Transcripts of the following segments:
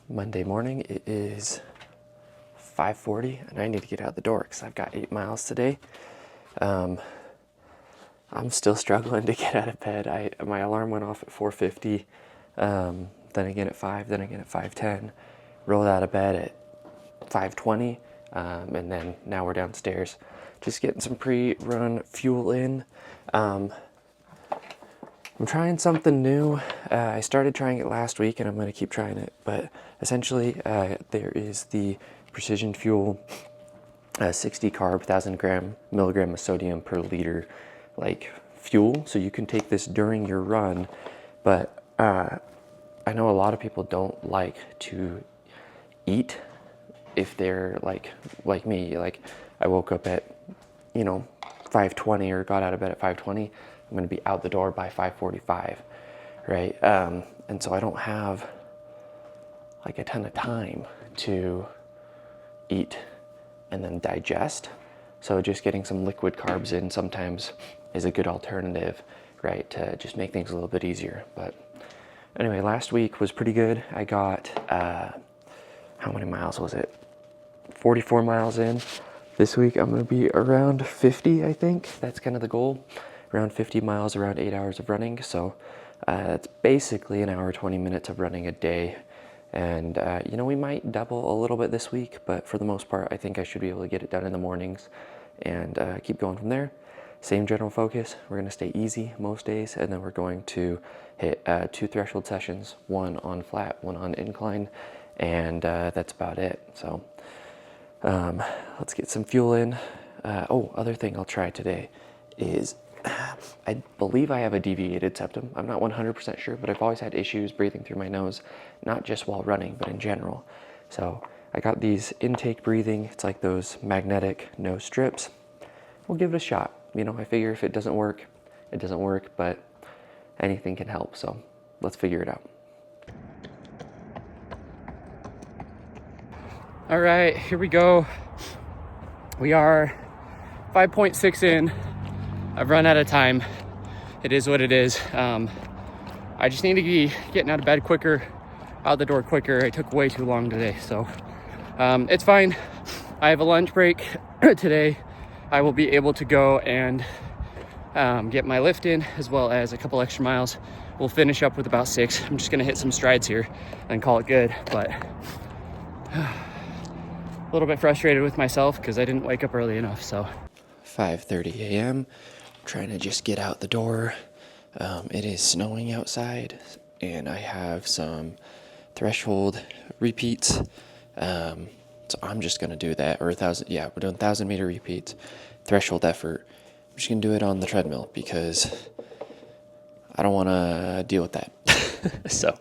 Monday morning. It is 5:40 and I need to get out the door because I've got 8 miles today. I'm still struggling to get out of bed. My alarm went off at 4:50, then again at 5, then again at 5:10. Rolled out of bed at 5:20, and then now we're downstairs just getting some pre-run fuel in. I'm trying something new. I started trying it last week and I'm going to keep trying it, but essentially there is the Precision Fuel 60 carb 1,000 milligram of sodium per liter like fuel. So you can take this during your run, but I know a lot of people don't like to eat if they're like me. Like I woke up at 5:20 or got out of bed at 5:20. I'm going to be out the door by 5:45, right? And so I don't have like a ton of time to eat and then digest. So just getting some liquid carbs in sometimes is a good alternative, right? To just make things a little bit easier. But anyway, last week was pretty good. I got, how many miles was it? 44 miles in. This week I'm going to be around 50, I think. That's kind of the goal. Around 50 miles, around 8 hours of running. So it's basically an hour, 20 minutes of running a day. And, we might double a little bit this week, but for the most part, I think I should be able to get it done in the mornings and keep going from there. Same general focus. We're going to stay easy most days, and then we're going to hit 2 threshold sessions, 1 on flat, 1 on incline, and that's about it. So let's get some fuel in. Other thing I'll try today is I believe I have a deviated septum. I'm not 100% sure, but I've always had issues breathing through my nose, not just while running, but in general. So I got these intake breathing. It's like those magnetic nose strips. We'll give it a shot. I figure if it doesn't work, it doesn't work, but anything can help. So let's figure it out. All right, here we go. We are 5.6 in. I've run out of time. It is what it is. I just need to be getting out of bed quicker, out the door quicker. I took way too long today, so it's fine. I have a lunch break today. I will be able to go and get my lift in, as well as a couple extra miles. We'll finish up with about 6. I'm just gonna hit some strides here and call it good, but a little bit frustrated with myself because I didn't wake up early enough. So 5:30 a.m. Trying to just get out the door. It is snowing outside and I have some threshold repeats. So I'm just gonna do that, or 1,000, yeah, we're doing 1,000 meter repeats, threshold effort. I'm just gonna do it on the treadmill because I don't wanna deal with that. So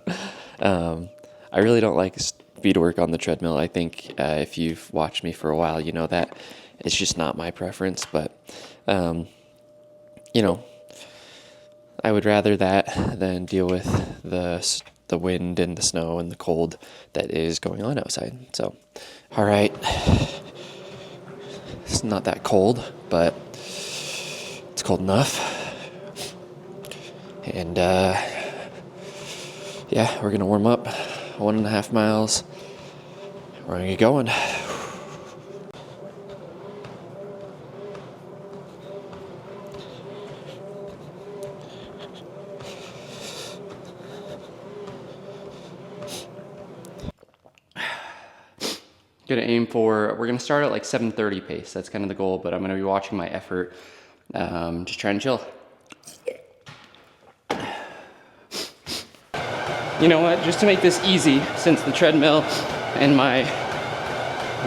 I really don't like speed work on the treadmill. I think if you've watched me for a while, you know that it's just not my preference, but I would rather that than deal with the wind and the snow and the cold that is going on outside. So, all right, it's not that cold, but it's cold enough. And yeah, we're gonna warm up 1.5 miles. We're gonna get going. Gonna aim for, we're gonna start at like 7:30 pace. That's kind of the goal, but I'm gonna be watching my effort. Just trying to chill. You know what, just to make this easy, since the treadmill and my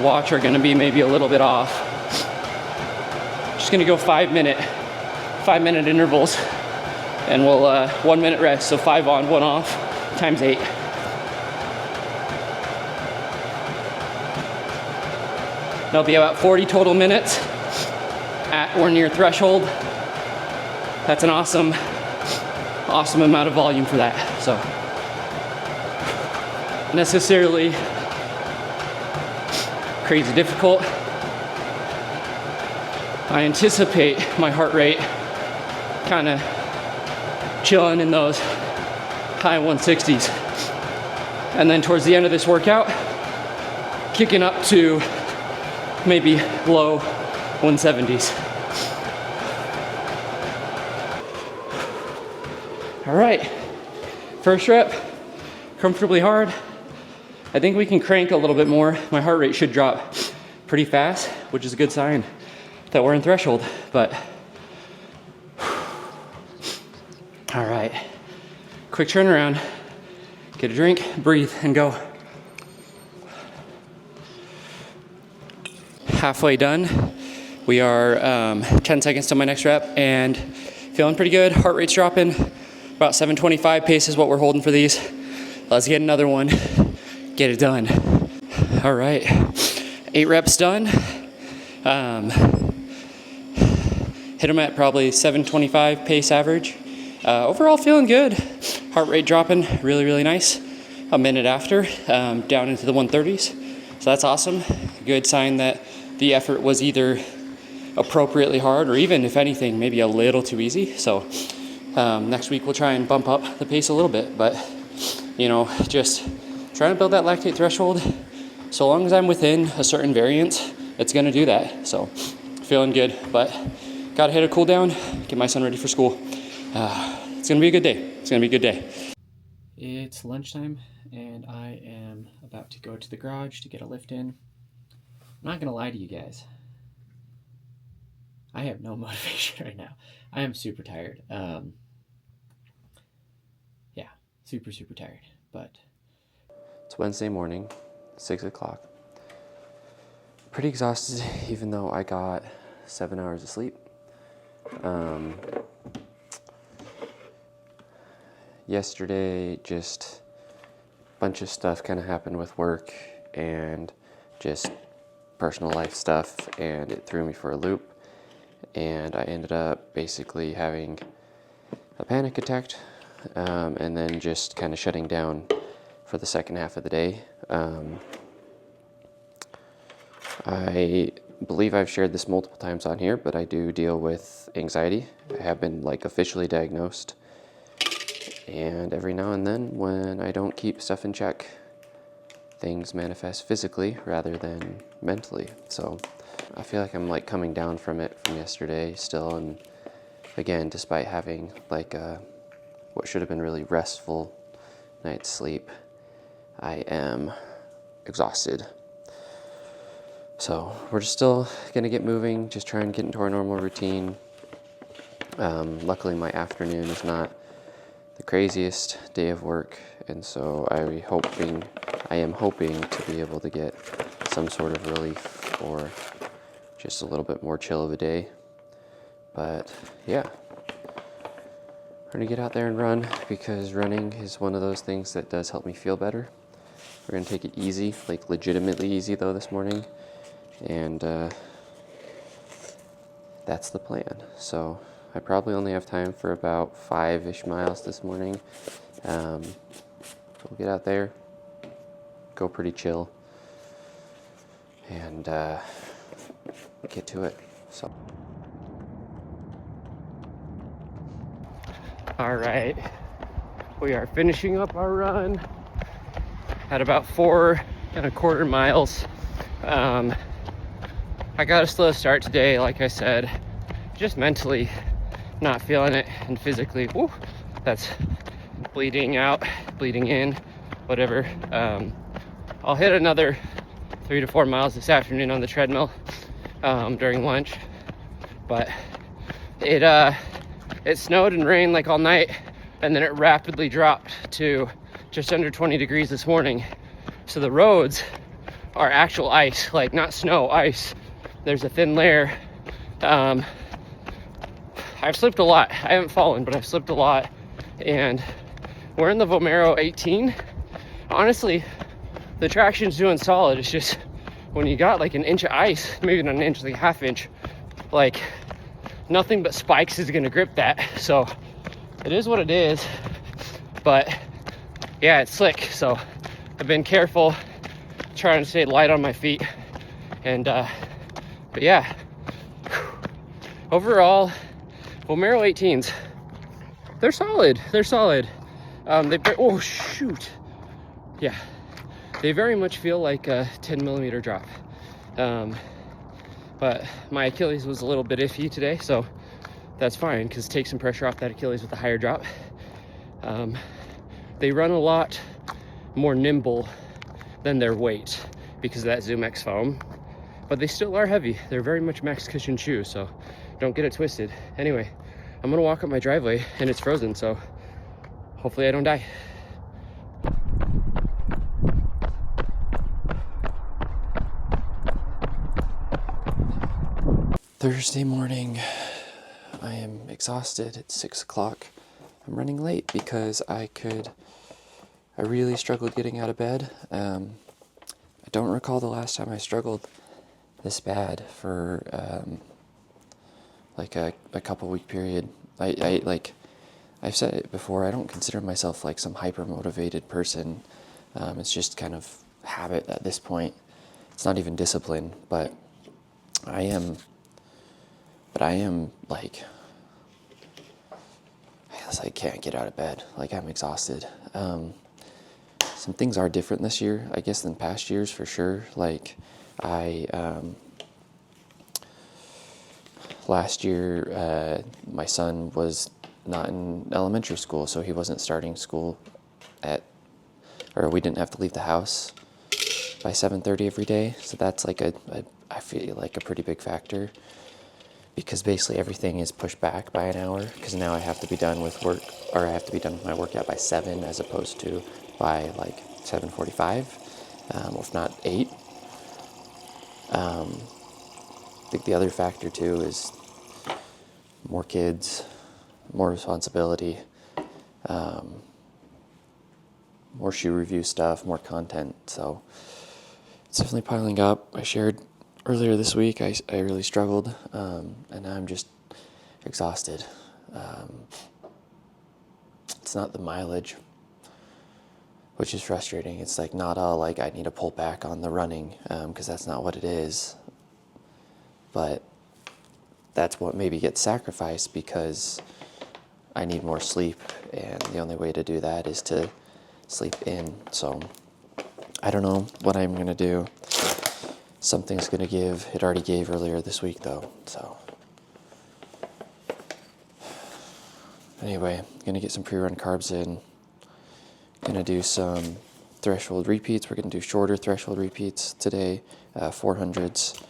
watch are gonna be maybe a little bit off, just gonna go 5 minute intervals, and we'll 1 minute rest. So 5 on, 1 off, times 8. That'll be about 40 total minutes at or near threshold. That's an awesome amount of volume for that. So necessarily crazy difficult. I anticipate my heart rate kind of chilling in those high 160s And then towards the end of this workout, kicking up to maybe low 170s. All right, first rep, comfortably hard. I think we can crank a little bit more. My heart rate should drop pretty fast, which is a good sign that we're in threshold, but. All right, quick turnaround, get a drink, breathe, and go. Halfway done. We are 10 seconds to my next rep and feeling pretty good. Heart rate's dropping. About 725 pace is what we're holding for these. Let's get another one. Get it done. All right, 8 reps done. Hit them at probably 725 pace average. Overall feeling good. Heart rate dropping really, really nice. A minute after, down into the 130s. So that's awesome. Good sign that the effort was either appropriately hard or even, if anything, maybe a little too easy. So next week we'll try and bump up the pace a little bit, but just trying to build that lactate threshold. So long as I'm within a certain variance, it's gonna do that. So feeling good, but gotta hit a cool down, get my son ready for school. It's gonna be a good day. It's gonna be a good day. It's lunchtime and I am about to go to the garage to get a lift in. I'm not gonna lie to you guys. I have no motivation right now. I am super tired. Yeah, super tired, but. It's Wednesday morning, 6 o'clock. Pretty exhausted, even though I got 7 hours of sleep. Yesterday, just a bunch of stuff kind of happened with work and just personal life stuff, and it threw me for a loop. And I ended up basically having a panic attack, and then just kind of shutting down for the second half of the day. I believe I've shared this multiple times on here, but I do deal with anxiety. I have been officially diagnosed. And every now and then, when I don't keep stuff in check, things manifest physically rather than mentally. So I feel like I'm coming down from it from yesterday still. And again, despite having what should have been really restful night's sleep, I am exhausted. So we're just still gonna get moving, just try and get into our normal routine. Luckily my afternoon is not the craziest day of work, and so I am hoping to be able to get some sort of relief or just a little bit more chill of a day. But yeah, we're gonna get out there and run, because running is one of those things that does help me feel better. We're gonna take it easy, legitimately easy though this morning, and that's the plan. So I probably only have time for about 5-ish miles this morning. We'll get out there, go pretty chill, and get to it. So. All right, we are finishing up our run at about 4.25 miles. I got a slow start today, like I said, just mentally not feeling it, and physically, that's bleeding out, bleeding in, whatever. I'll hit another 3 to 4 miles this afternoon on the treadmill during lunch, but it snowed and rained all night, and then it rapidly dropped to just under 20 degrees this morning. So the roads are actual ice, not snow, ice. There's a thin layer. I've slipped a lot. I haven't fallen, but I've slipped a lot. And we're in the Vomero 18. Honestly, the traction's doing solid. It's just when you got an inch of ice, maybe not an inch, half inch, nothing but spikes is gonna grip that. So it is what it is. But yeah, it's slick. So I've been careful, trying to stay light on my feet. And but yeah, overall, Vomero 18s, they're solid. Oh shoot, yeah, they very much feel like a 10 millimeter drop. But my Achilles was a little bit iffy today, so that's fine because it takes some pressure off that Achilles with the higher drop. They run a lot more nimble than their weight because of that Zoom X foam, but they still are heavy. They're very much max cushion shoes, so don't get it twisted. Anyway, I'm gonna walk up my driveway and it's frozen, so hopefully I don't die. Thursday morning, I am exhausted. It's 6 o'clock. I'm running late because I really struggled getting out of bed. I don't recall the last time I struggled this bad for like a couple week period. I've said it before, I don't consider myself like some hyper motivated person. It's just kind of habit at this point. It's not even discipline, but I am like, I can't get out of bed. Like, I'm exhausted. Some things are different this year, I guess, than past years for sure. Like, last year, my son was not in elementary school, so he wasn't starting school or we didn't have to leave the house by 7:30 every day. So that's like I feel like a pretty big factor, because basically everything is pushed back by an hour, because now I have to be done with work, or I have to be done with my workout by 7 as opposed to by like 7:45, if not 8. I think the other factor too is more kids, more responsibility, more shoe review stuff, more content. So it's definitely piling up. I shared earlier this week, I really struggled, and now I'm just exhausted. It's not the mileage, which is frustrating. It's like not all like I need to pull back on the running, because that's not what it is. But that's what maybe gets sacrificed because I need more sleep, and the only way to do that is to sleep in. So I don't know what I'm going to do. Something's going to give. It already gave earlier this week, though. So anyway, going to get some pre-run carbs in. Going to do some threshold repeats. We're going to do shorter threshold repeats today, 400s.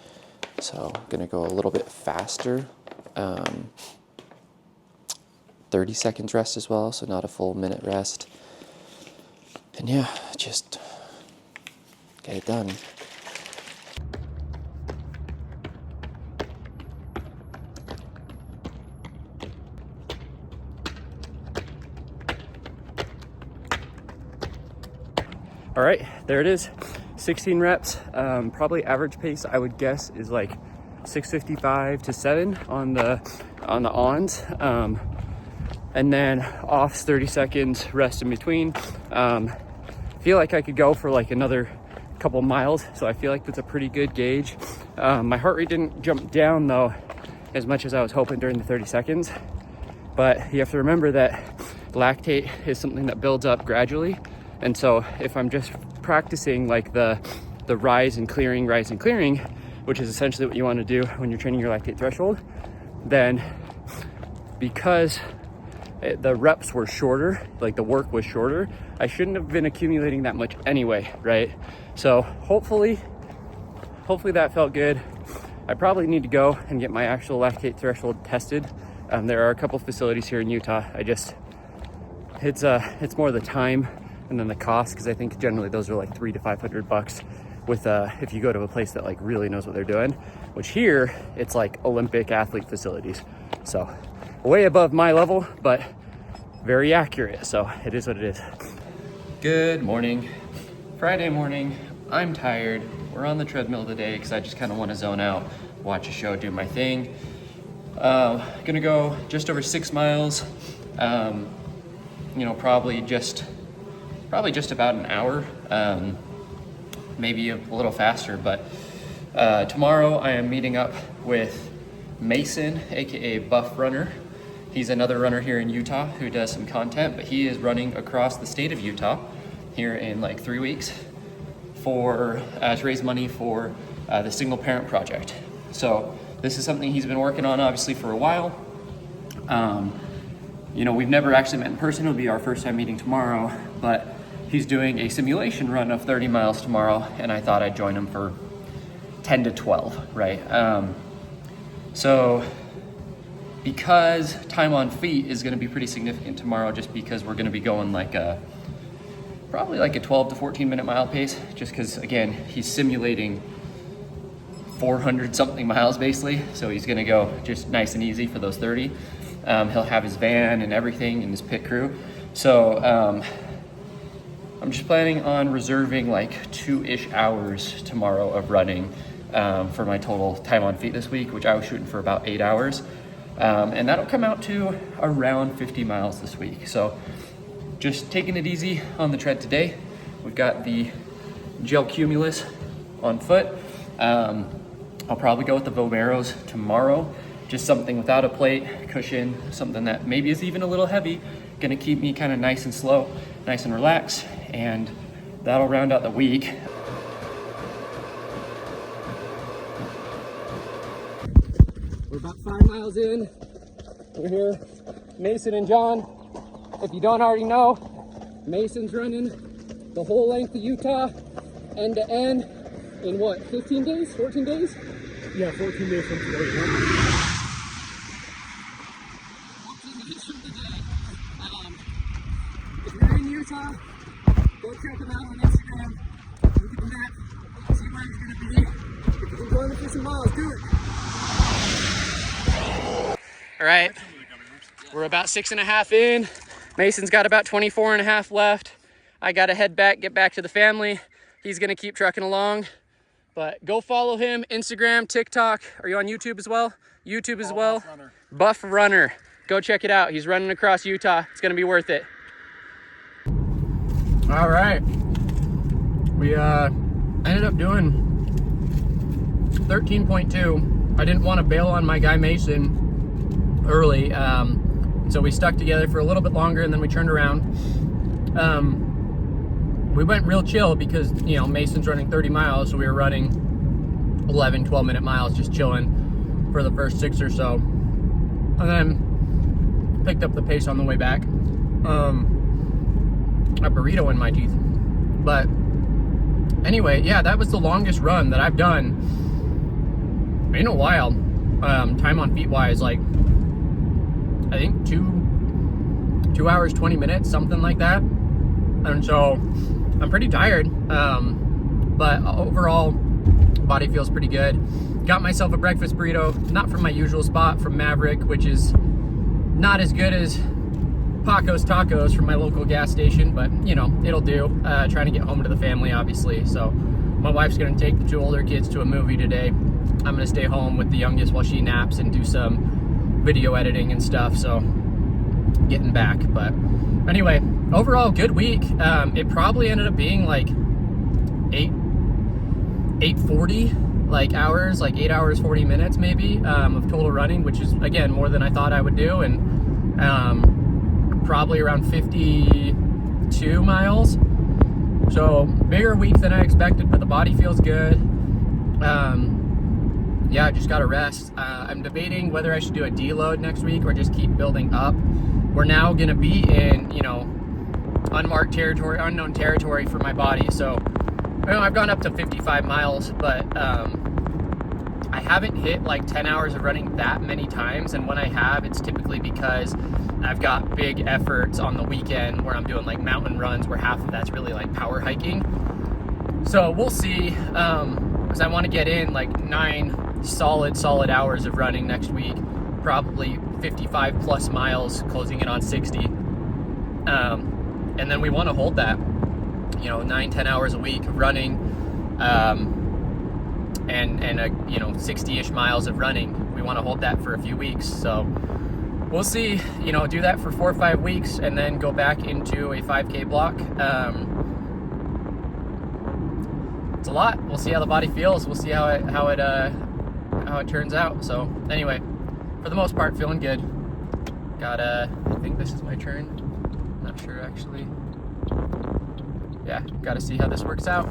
So going to go a little bit faster. 30 seconds rest as well, so not a full minute rest. And yeah, just get it done. All right, there it is, 16 reps. Probably average pace, I would guess, is like 6:55 to 7 on the ons. And then offs 30 seconds, rest in between. Feel like I could go for like another couple miles, so I feel like that's a pretty good gauge. My heart rate didn't jump down though as much as I was hoping during the 30 seconds, but you have to remember that lactate is something that builds up gradually. And so if I'm just practicing like the rise and clearing, which is essentially what you want to do when you're training your lactate threshold, then because the reps were shorter, like the work was shorter, I shouldn't have been accumulating that much anyway, right? So hopefully that felt good. I probably need to go and get my actual lactate threshold tested. There are a couple facilities here in Utah. It's more the time and then the cost, because I think generally those are like $300 to $500 with if you go to a place that like really knows what they're doing, which here it's like Olympic athlete facilities. So way above my level, but very accurate. So it is what it is. Good morning. Friday morning. I'm tired. We're on the treadmill today because I just kind of want to zone out, watch a show, do my thing. Gonna go just over 6 miles. Probably just about an hour. Maybe a little faster, but tomorrow I am meeting up with Mason, aka Buff Runner. He's another runner here in Utah who does some content, but he is running across the state of Utah. here in like 3 weeks for to raise money for the Single Parent Project. So this is something he's been working on obviously for a while. You know, we've never actually met in person. It'll be our first time meeting tomorrow, but he's doing a simulation run of 30 miles tomorrow, and I thought I'd join him for 10 to 12, right? So because time on feet is gonna be pretty significant tomorrow, just because we're gonna be going like probably like a 12 to 14 minute mile pace, just because again, he's simulating 400 something miles basically. So he's gonna go just nice and easy for those 30. He'll have his van and everything and his pit crew. So I'm just planning on reserving like 2-ish hours tomorrow of running for my total time on feet this week, which I was shooting for about 8 hours. And that'll come out to around 50 miles this week. So just taking it easy on the tread today. We've got the Gel Cumulus on foot. I'll probably go with the Vomeros tomorrow. Just something without a plate, cushion, something that maybe is even a little heavy, gonna keep me kind of nice and slow, nice and relaxed, and that'll round out the week. We're about 5 miles in. We're here, Mason and John. If you don't already know, Mason's running the whole length of Utah, end to end, in what, 15 days, 14 days? Yeah, 14 days from today. If you're in Utah, go check him out on Instagram. Look at the map, see where he's going to be. If you can join me for some miles, do it. All right, we're about 6.5 in. Mason's got about 24.5 left. I got to head back, get back to the family. He's going to keep trucking along. But go follow him, Instagram, TikTok. Are you on YouTube as well? YouTube as well. Buff Runner. Go check it out. He's running across Utah. It's gonna be worth it. All right. We ended up doing 13.2. I didn't want to bail on my guy Mason early, so we stuck together for a little bit longer, and then we turned around. We went real chill because, you know, Mason's running 30 miles, so we were running 11, 12-minute miles, just chilling for the first 6 or so. And then picked up the pace on the way back. A burrito in my teeth. But anyway, yeah, that was the longest run that I've done in a while. Time on feet wise, like, I think 2 hours, 20 minutes, something like that. And so I'm pretty tired, but overall body feels pretty good. Got myself a breakfast burrito, not from my usual spot, from Maverick, which is not as good as Paco's Tacos from my local gas station, but you know, it'll do. Trying to get home to the family, obviously. So my wife's gonna take the 2 older kids to a movie today. I'm gonna stay home with the youngest while she naps and do some video editing and stuff, so getting back. But anyway, overall good week. It probably ended up being like 840 like hours, like 8 hours 40 minutes maybe of total running, which is again more than I thought I would do, and probably around 52 miles. So bigger week than I expected, but the body feels good. Yeah, I just gotta rest. I'm debating whether I should do a deload next week or just keep building up. We're now gonna be in, you know, unmarked territory, unknown territory for my body. So, you know, I've gone up to 55 miles, but I haven't hit like 10 hours of running that many times. And when I have, it's typically because I've got big efforts on the weekend where I'm doing like mountain runs where half of that's really like power hiking. So we'll see, because I want to get in like 9 solid hours of running next week, probably 55 plus miles, closing in on 60. And then we want to hold that, you know, 9-10 hours a week of running, and you know, 60-ish miles of running. We want to hold that for a few weeks. So we'll see, you know, do that for 4 or 5 weeks and then go back into a 5K block. It's a lot. We'll see how the body feels. We'll see how it turns out. So anyway, for the most part, feeling good. Got I think this is my turn. Not sure actually. yeah, got to see how this works out.